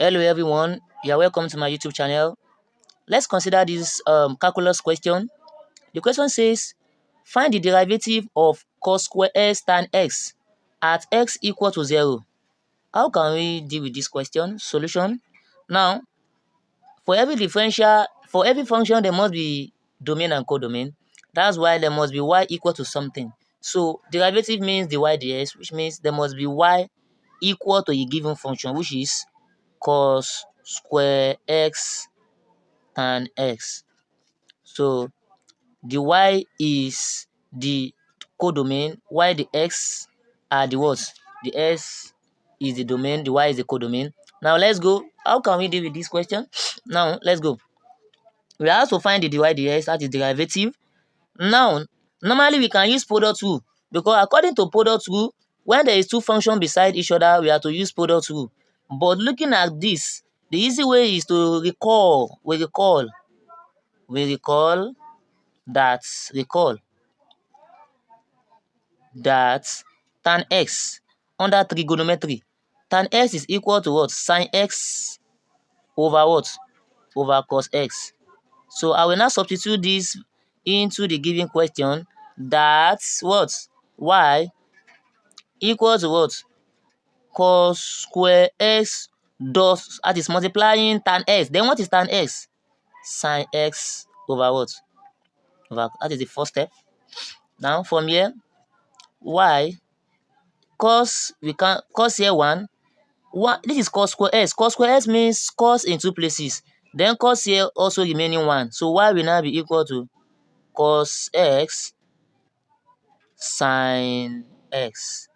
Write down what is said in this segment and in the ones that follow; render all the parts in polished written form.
Hello everyone, you are welcome to my YouTube channel. Let's consider this calculus question. The question says, find the derivative of cos square x tan x at x equal to 0. How can we deal with this question? Solution. Now, for every function, there must be domain and codomain. That's why there must be y equal to something. So derivative means dy dx, which means there must be y equal to a given function, which is cos square x tan x. So the y is the codomain, while the x are the what? The x is the domain, the y is the codomain. Now let's go. How can we deal with this question? Now let's go. We have to find the dy dx, that is derivative. Now, normally we can use product rule because according to product rule, when there is two functions beside each other, we have to use product rule. But looking at this, the easy way is to recall that tan x under trigonometry, tan x is equal to what? Sin x over what? Over cos x. So I will now substitute this into the given question. That's what? Y equals to what? Cos square x dot, that is multiplying tan x. Then what is tan x? Sin x over what? Over, that is the first step. Now from here, y cos, we can cos here 1. This is cos square x. Cos square x means cos in two places. Then cos here also remaining 1. So y will now be equal to cos x sin x,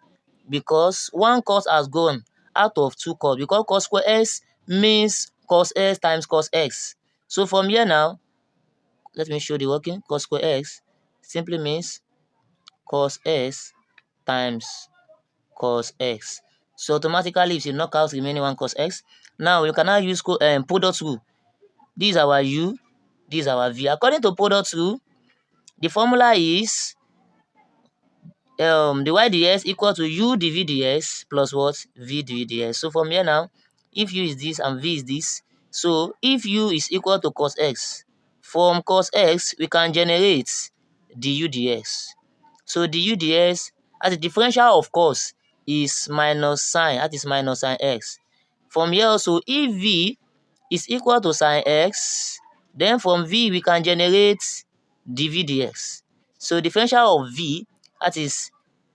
because one cos has gone out of two cos, because cos square x means cos x times cos x. So from here now, let me show the working. Cos square x simply means cos x times cos x. So automatically, if you knock out remaining one cos x, now you can now use product rule. This is our u, this is our v. According to product rule, the formula is dy dx equal to u dv dx plus what? V dv dx. So from here now, if u is this and v is this, so if u is equal to cos x, from cos x we can generate du dx. So du dx as a differential of cos is minus sine, that is minus sine x. From here also, if v is equal to sine x, then from v we can generate dv dx. So differential of v, that is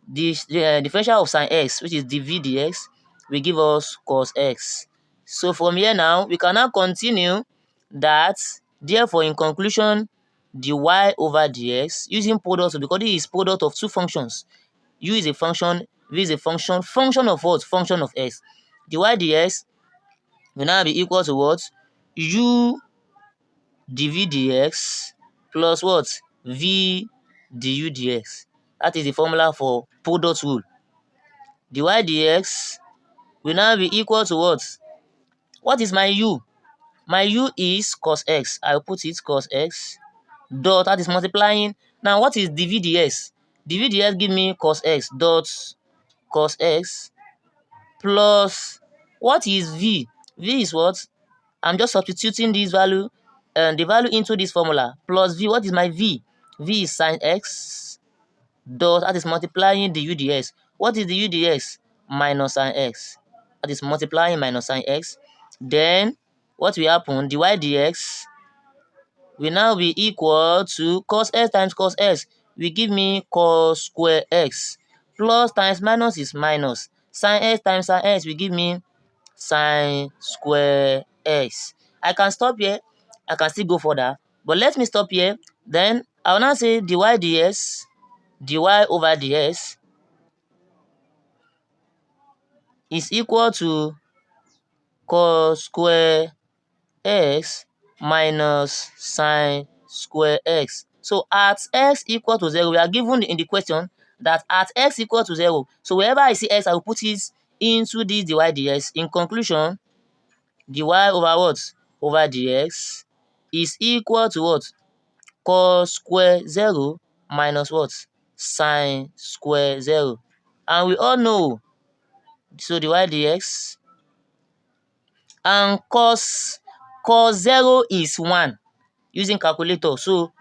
the differential of sine x, which is dv dx, will give us cos x. So from here now, we can now continue that, therefore in conclusion, dy over dx using product, because this is product of two functions. U is a function, v is a function. Function of what? Function of x. Dy dx will now be equal to what? U dv dx plus what? V du dx. That is the formula for product rule. Dy dx will now be equal to what? What is my u? My u is cos x. I will put it cos x dot, that is multiplying. Now what is dv dx? Dv dx give me cos x dot cos x plus, what is v? V is what? I'm just substituting this value and the value into this formula, plus v. What is my v? V is sin x dot, that is multiplying du dx. What is du dx? Minus sin x, that is multiplying minus sin x. Then what will happen? Dy dx will now be equal to cos x times cos x will give me cos square x, plus times minus is minus. Sin x times sin x will give me sin square x. I can stop here. I can still go further, but let me stop here. Then I will now say dy dx, dy over dx is equal to cos square x minus sin square x. So at x equal to 0, we are given in the question that at x equal to 0, so wherever I see x, I will put it into this dy dx. In conclusion, dy over what? Over dx is equal to what? Cos square 0 minus what? Sin square 0. And we all know, so dy dx and cos 0 is 1 using calculator. So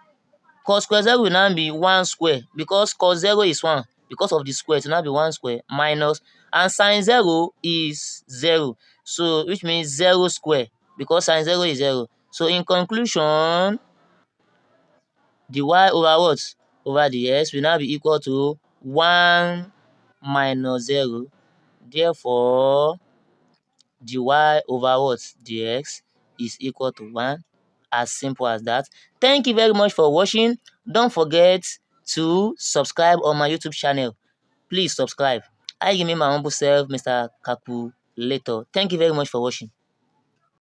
cos square 0 will now be 1 square because cos 0 is 1. Because of the square, it will now be 1 square minus, and sin 0 is 0. So which means 0 square because sin 0 is 0. So in conclusion, the y over what? Over the x will now be equal to 1 minus 0. Therefore, the y over what? The x is equal to 1. As simple as that. Thank you very much for watching. Don't forget to subscribe on my YouTube channel. Please subscribe. I give me my humble self, Mr. Calculator. Thank you very much for watching.